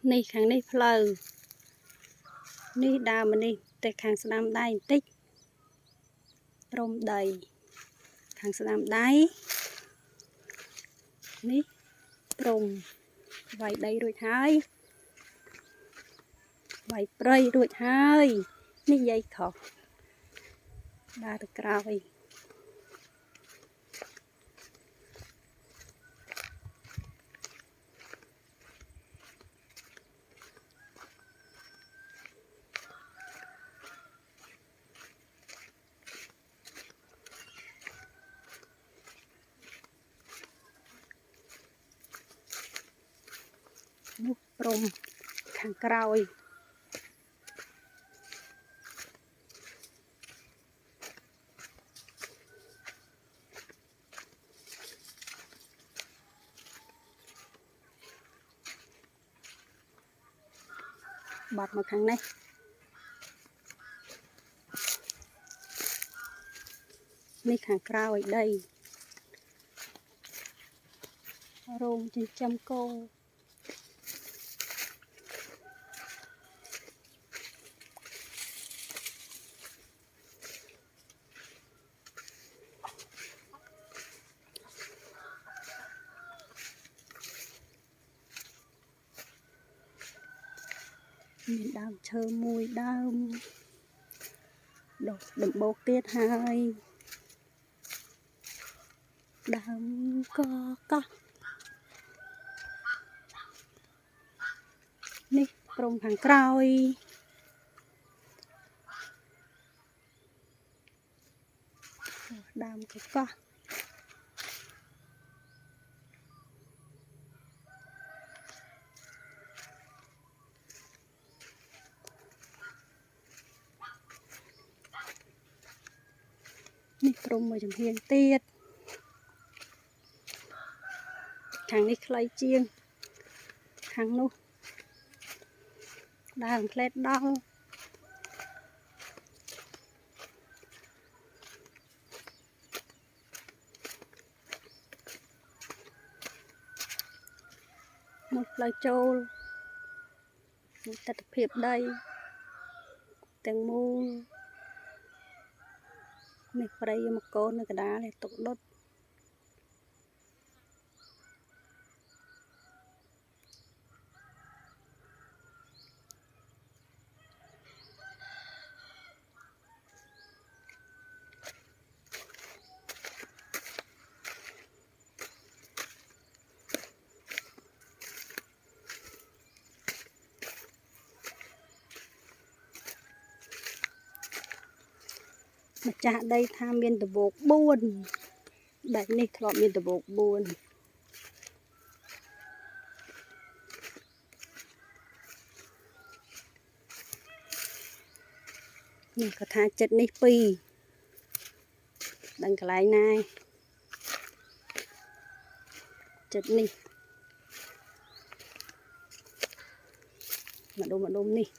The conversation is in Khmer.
នេះខាងនេះផ្លូវនេះដើមនេះតែខាងស្ដាំដៃបន្តិចព្រំដីខាងស្ដាំដៃនេះព្រំវាយដីរួចហើយវាយព្រៃរួចហើយនេះយាយខុសដើរទៅក្រោយនោះព្រំខាងក្រោយបាត់មកខាងនេះនេះខាងក្រោយដីរោងចិញ្ចឹមគោមានដើមឈើមួយដើមដុះដំបូកទៀតហើយដើមកកោះនេះព្រំខាងក្រោយដើមកកោះនេះព្រំមួយចំហៀងទៀតខាងនេះខ្លីជាងខាងនោះដើមផ្លែតដល់មួយផ្លូវចូលទិដ្ឋភាពដីទាំងមូលនេះព្រៃមកកូននៅកណ្ដាលនេះទុកដុតម្ចាស់ដីថាមានដំបូក4ដីនេះធ្លាប់មានដំបូក4នេះក៏ថាចិត្តនេះ2ដឹងកន្លែងណាចិត្តនេះម្ដុំនេះ